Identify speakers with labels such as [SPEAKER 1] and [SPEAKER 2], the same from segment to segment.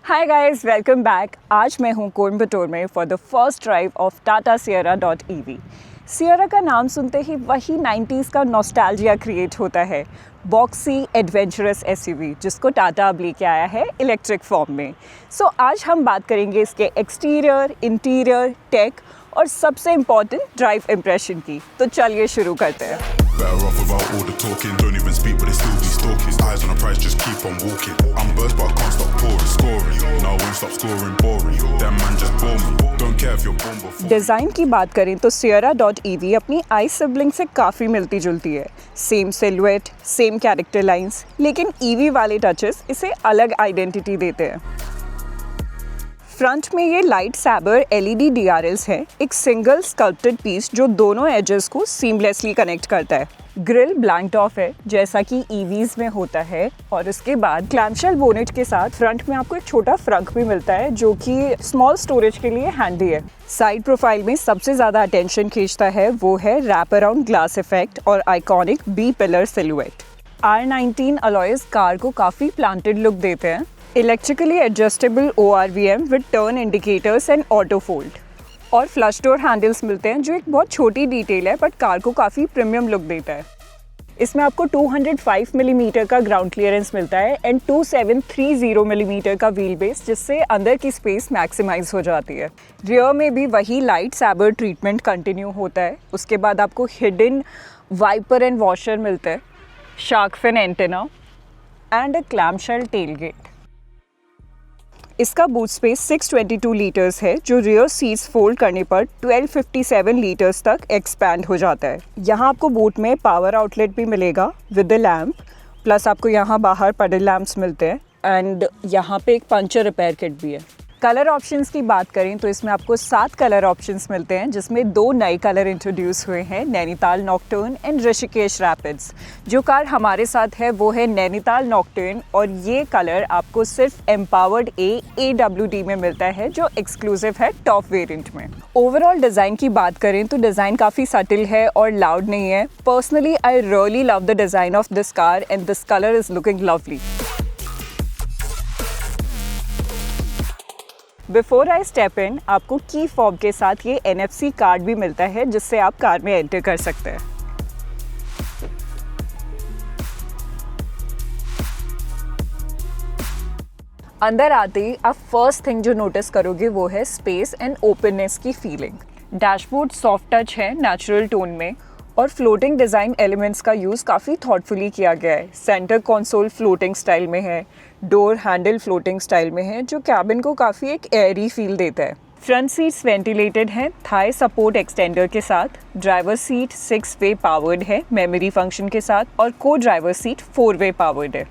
[SPEAKER 1] Hi guys, welcome back. आज मैं हूँ कोयम्बटूर में for the first drive of Tata Sierra.ev। Sierra का नाम सुनते ही वही 90s का नॉस्टैल्जिया क्रिएट होता है। बॉक्सी एडवेंचरस एसयूवी जिसको टाटा अब लेके आया है इलेक्ट्रिक फॉर्म में। सो आज हम बात करेंगे इसके एक्सटीरियर, इंटीरियर, टेक और सबसे इम्पॉर्टेंट ड्राइव इम्प्रेशन की। तो चलिए शुरू करते हैं।
[SPEAKER 2] Better off without all the talking. Don't even speak, but they still be stalking. Eyes on the prize, just keep on walking. I'm burst, but I can't stop pouring. Scoring, no, I won't stop scoring. Boring, them man just bore me. Don't care if you're born before.
[SPEAKER 1] Design की बात करें तो Sierra.ev अपनी आई sibling से काफ़ी मिलती जुलती है। Same silhouette, same character lines, लेकिन ईवी वाले टचेस इसे अलग आइडेंटिटी देते हैं। फ्रंट में ये लाइट सैबर LED DRLs है, एक सिंगल स्कल्प्टेड पीस जो दोनों एजेस को सीमलेसली कनेक्ट करता है। ग्रिल ब्लैंक्ड ऑफ है जैसा कि EVs में होता है, और उसके बाद क्लैम्पशेल बोनेट के साथ फ्रंट में आपको एक छोटा फ्रंक भी मिलता है जो कि स्मॉल स्टोरेज के लिए हैंडी है। साइड प्रोफाइल में सबसे ज़्यादा अटेंशन खींचता है वो है रैप अराउंड ग्लास इफेक्ट और iconic B pillar silhouette. R19 alloys car को काफ़ी प्लांटेड लुक देते हैं। Electrically adjustable ORVM with turn indicators and auto fold, और फ्लश डोर हैंडल्स मिलते हैं जो एक बहुत छोटी डिटेल है बट कार को काफ़ी प्रीमियम लुक देता है। इसमें आपको 205 मिलीमीटर का ग्राउंड क्लियरेंस मिलता है एंड 2730 मिलीमीटर का व्हील बेस, जिससे अंदर की स्पेस मैक्सिमाइज हो जाती है। रियर में भी वही लाइट सैबर ट्रीटमेंट कंटिन्यू होता है। उसके बाद आपको हिडन वाइपर एंड वॉशर मिलता है, shark fin antenna and a clamshell tailgate. इसका बूट स्पेस 622 लीटर्स है जो रियर सीट्स फोल्ड करने पर 1257 लीटर्स तक एक्सपैंड हो जाता है। यहाँ आपको बूट में पावर आउटलेट भी मिलेगा विद द लैम्प, प्लस आपको यहाँ बाहर पडल लैम्प्स मिलते हैं एंड यहाँ पे एक पंचर रिपेयर किट भी है। कलर ऑप्शंस की बात करें तो इसमें आपको 7 कलर ऑप्शंस मिलते हैं, जिसमें 2 नए कलर इंट्रोड्यूस हुए हैं, नैनीताल नॉकटर्न एंड ऋषिकेश रैपिड्स। जो कार हमारे साथ है वो है नैनीताल नॉकटर्न, और ये कलर आपको सिर्फ एम्पावर्ड AWD में मिलता है जो एक्सक्लूसिव है टॉप वेरिएंट में। ओवरऑल डिज़ाइन की बात करें तो डिज़ाइन काफ़ी सटिल है और लाउड नहीं है। Personally I really love the design of this car and this colour is looking lovely. Before I step in, आपको की फॉब के साथ ये NFC कार्ड भी मिलता है जिससे आप कार में एंटर कर सकते हैं। अंदर आते ही आप फर्स्ट थिंग जो नोटिस करोगे वो है स्पेस एंड ओपननेस की फीलिंग। डैशबोर्ड सॉफ्ट टच है नेचुरल टोन में, और फ्लोटिंग डिज़ाइन एलिमेंट्स का यूज़ काफ़ी थॉटफुली किया गया है। सेंटर कंसोल फ्लोटिंग स्टाइल में है, डोर हैंडल फ्लोटिंग स्टाइल में है जो कैबिन को काफ़ी एक एयरी फील देता है। फ्रंट सीट्स वेंटिलेटेड हैं थाई सपोर्ट एक्सटेंडर के साथ। ड्राइवर सीट 6 वे पावर्ड है मेमोरी फंक्शन के साथ, और को ड्राइवर सीट 4 वे पावर्ड है।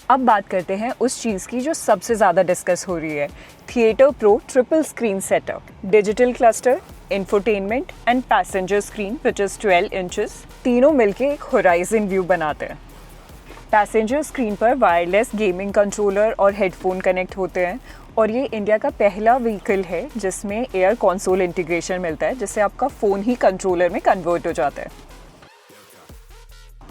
[SPEAKER 1] अब बात करते हैं उस चीज़ की जो सबसे ज़्यादा डिस्कस हो रही है, theatre pro triple screen setup, digital cluster, infotainment and passenger screen which is 12 inches. तीनों मिलके एक होराइजन व्यू बनाते हैं। पैसेंजर स्क्रीन पर वायरलेस गेमिंग कंट्रोलर और हेडफोन कनेक्ट होते हैं, और ये इंडिया का पहला व्हीकल है जिसमें एयर कंसोल इंटीग्रेशन मिलता है, जिससे आपका फ़ोन ही कंट्रोलर में कन्वर्ट हो जाता है।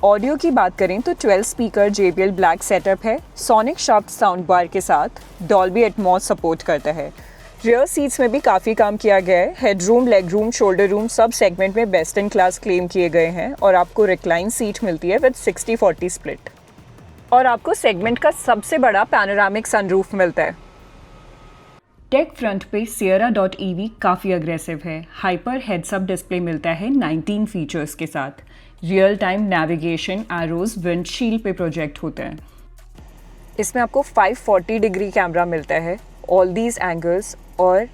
[SPEAKER 1] ऑडियो की बात करें तो 12 स्पीकर JBL ब्लैक सेटअप है, सोनिक शाफ्ट साउंड बार के साथ। डॉल्बी एटमॉस सपोर्ट करता है। रियर सीट्स में भी काफ़ी काम किया गया है। Headroom, leg room, shoulder room सब सेगमेंट में बेस्ट इन क्लास क्लेम किए गए हैं, और आपको रिक्लाइन सीट मिलती है विद 60-40 स्प्लिट, और आपको सेगमेंट का सबसे बड़ा पैनोरामिक सनरूफ मिलता है। टेक फ्रंट पे Sierra.ev काफ़ी अग्रेसिव है। हाइपर हेड्सअप डिस्प्ले मिलता है 19 फीचर्स के साथ। Real time navigation arrows windshield पे प्रोजेक्ट होते हैं। इसमें आपको 540 डिग्री कैमरा मिलता है, ऑल दीज एंगल्स, और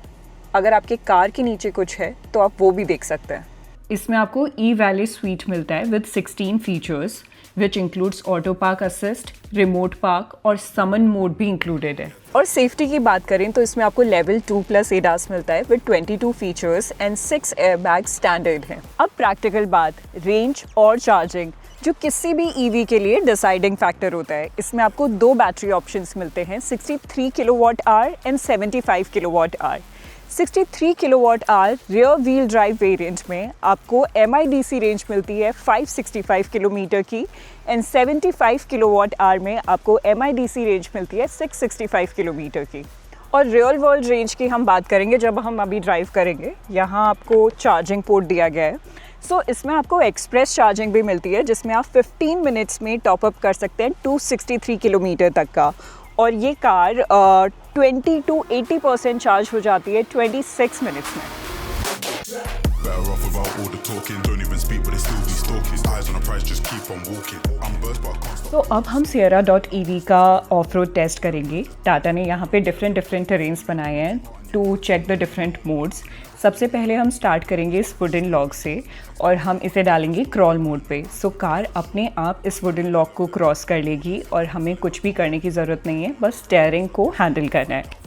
[SPEAKER 1] अगर आपके कार के नीचे कुछ है तो आप वो भी देख सकते हैं। इसमें आपको E-Valley स्वीट मिलता है with 16 features which includes auto park assist, remote park और समन मोड भी इंक्लूडेड है। और सेफ्टी की बात करें तो इसमें आपको लेवल 2+ ADAS मिलता है with 22 features and 6 airbag standard हैं। अब प्रैक्टिकल बात, रेंज और चार्जिंग, जो किसी भी EV के लिए डिसाइडिंग फैक्टर होता है। इसमें आपको 2 बैटरी ऑप्शंस मिलते हैं, 63 kWh and 75 kWh। 63 kWh rear wheel drive variant में आपको MIDC रेंज मिलती है 565 किलोमीटर की, एंड 75 kWh में आपको MIDC रेंज मिलती है 665 किलोमीटर की। और रियल वर्ल्ड रेंज की हम बात करेंगे जब हम अभी ड्राइव करेंगे। यहाँ आपको चार्जिंग पोर्ट दिया गया है। सो इसमें आपको एक्सप्रेस चार्जिंग भी मिलती है जिसमें आप 15 मिनट्स में टॉपअप कर सकते हैं 263 किलोमीटर तक का। और ये कार 20 to 80% चार्ज हो जाती है 26 मिनट्स में।
[SPEAKER 2] Better off without all the talking. Don't even speak, but they still be stalking. Eyes on the prize, just keep on walking. I'm burst, but I can't stop.
[SPEAKER 1] तो अब हम Sierra.ev का of road test करेंगे। टाटा ने यहाँ पे different terrains बनाए हैं to check the different modes. सबसे पहले हम स्टार्ट करेंगे इस वुडन लॉक से और हम इसे डालेंगे क्रॉल मोड पे। सो कार अपने आप इस वुडन लॉक को क्रॉस कर लेगी और हमें कुछ भी करने की ज़रूरत नहीं है, बस स्टीयरिंग को हैंडल करना है।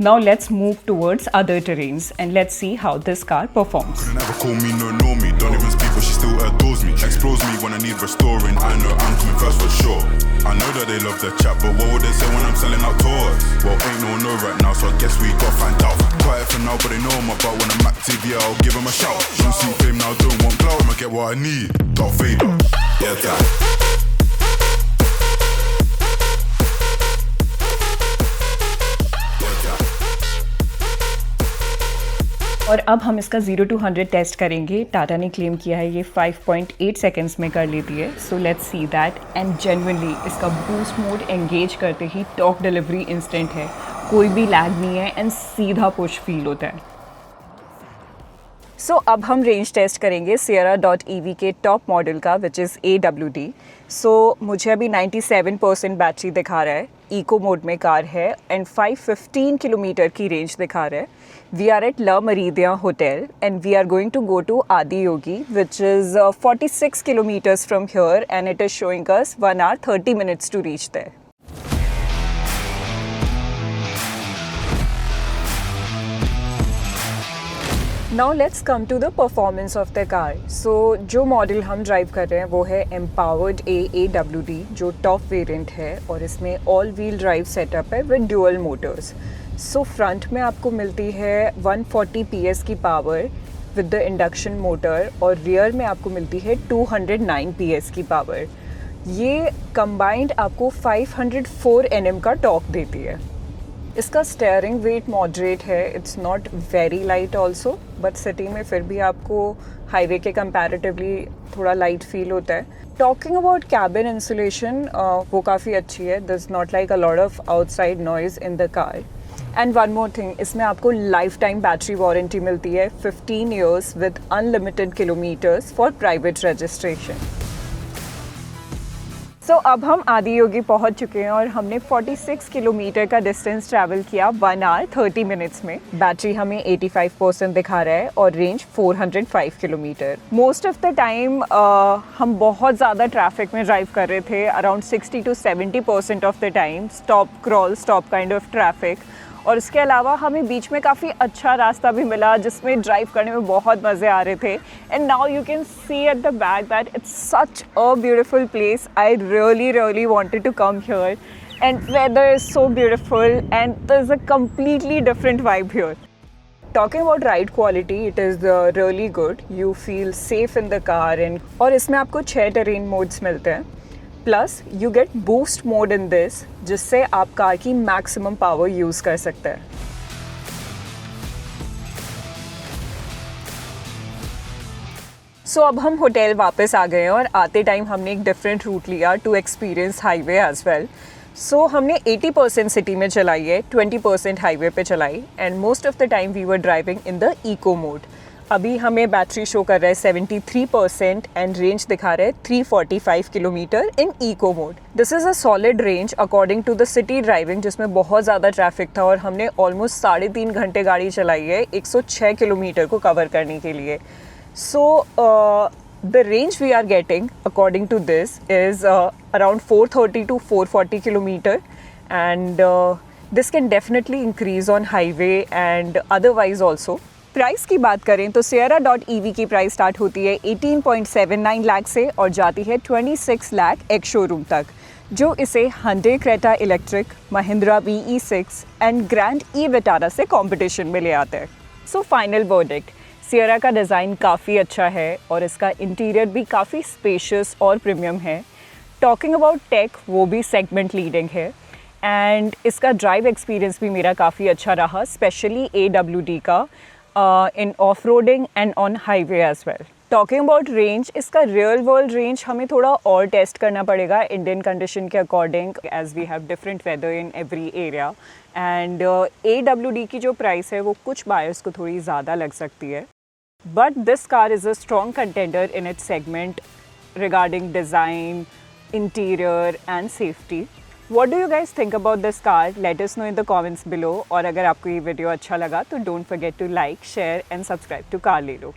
[SPEAKER 1] Now let's move towards other terrains and let's see how this car performs.
[SPEAKER 2] Couldn't ever call me, no, know me. Don't even speak, but she still adores me. Explores me when I need restoring. I know I'm coming first for sure. I know that they love the chat, but what would they say when I'm selling out tours? Well, ain't no no right now, so I guess we got find out. Quiet for now, but they know my about when I'm active, yeah, I'll give them a shout. Don't see fame now, don't want glow. I'ma get what I need. Darth Vader. Yeah, that.
[SPEAKER 1] और अब हम इसका 0 to 100 test करेंगे। टाटा ने claim किया है ये 5.8 seconds में कर लेती है। So let's see that and genuinely इसका बूस्ट मोड एंगेज करते ही टॉक डिलीवरी इंस्टेंट है, कोई भी लैग नहीं है एंड सीधा पुश फील होता है। सो अब हम रेंज टेस्ट करेंगे Sierra.ev के टॉप मॉडल का विच इज़ AWD। सो मुझे अभी 97% बैटरी दिखा रहा है, इको मोड में कार है एंड 515 किलोमीटर की रेंज दिखा रहा है। We are at La Meridian hotel and we are going to go to Adiyogi which is 46 kilometers from here and it is showing us 1 hour 30 minutes to reach there. Now let's come to the performance of the car. So जो model हम drive कर रहे हैं वो है empowered AWD जो top variant है और इसमें ऑल व्हील ड्राइव सेटअप है with dual motors. So front में आपको मिलती है 140 PS की power with the induction motor और रियर में आपको मिलती है 209 PS की पावर। ये कंबाइंड आपको 504 Nm का टॉर्क देती है। इसका स्टीयरिंग वेट मॉडरेट है, it's not very light also, but city में फिर भी आपको हाईवे के कंपैरेटिवली थोड़ा लाइट फील होता है। टॉकिंग अबाउट कैबिन इंसुलेशन वो काफ़ी अच्छी है, this not like a lot of outside noise in the car. And one more thing, इसमें आपको लाइफ टाइम बैटरी वारंटी मिलती है 15 years with unlimited kilometres for private registration. So अब हम Adiyogi पहुंच चुके हैं और हमने 46 किलोमीटर का डिस्टेंस ट्रैवल किया 1 hour 30 minutes में। बैटरी हमें 85% दिखा रहा है और range 405 kilometre. Most of the time हम बहुत ज़्यादा ट्रैफिक में ड्राइव कर रहे थे, around 60 to 70% of the time stop crawl stop kind of traffic. और इसके अलावा हमें बीच में काफ़ी अच्छा रास्ता भी मिला जिसमें ड्राइव करने में बहुत मज़े आ रहे थे। And now you can see at the back that it's such a beautiful place. I really wanted to come here and weather is so beautiful and there is a completely different vibe here. Talking about ride quality, it is really good. You feel safe in the car and और इसमें आपको 6 terrain modes मिलते हैं। Plus you get boost mode in this जिससे आप car की maximum power use कर सकते हैं। सो अब हम होटल वापस आ गए हैं और आते टाइम हमने एक डिफरेंट रूट लिया to experience highway as well. So हमने 80% सिटी में चलाई है, 20% हाईवे पे चलाई and most of the time we were driving in the eco mode. अभी हमें बैटरी शो कर रहा है 73% एंड रेंज दिखा रहा है 345 kilometre in eco mode. This is a solid range according to the city driving जिसमें बहुत ज़्यादा ट्रैफिक था और हमने ऑलमोस्ट 3.5 घंटे गाड़ी चलाई है 106 किलोमीटर को कवर करने के लिए। So the range we are getting according to this is around 430 to 440 kilometre and this can definitely increase on highway and otherwise also. Price की बात करें तो Sierra.ev की प्राइस स्टार्ट होती है 18.79 लाख से और जाती है 26 लाख एक्स शोरूम तक, जो इसे Hyundai Creta electric, Mahindra VE6 and Grand E Vitara से कंपटीशन में ले आते हैं। सो फाइनल वर्डिक्ट, Sierra का डिज़ाइन काफ़ी अच्छा है और इसका इंटीरियर भी काफ़ी स्पेशियस और प्रीमियम है। टॉकिंग अबाउट टेक, वो भी सेगमेंट लीडिंग है एंड इसका ड्राइव एक्सपीरियंस भी मेरा काफ़ी अच्छा रहा, स्पेशली AWD का in off roading and on highway as well. Talking about range, इसका रियल वर्ल्ड रेंज हमें थोड़ा और टेस्ट करना पड़ेगा इंडियन कंडीशन के according, as we have different weather in every area. And AWD की जो प्राइस है वो कुछ बायर्स को थोड़ी ज़्यादा लग सकती है, but this car is a strong contender in its segment regarding design, interior and safety. What do you guys think about this car? Let us know in the comments below. और अगर आपको ये वीडियो अच्छा लगा तो don't forget to like, share and subscribe to Car Lelo.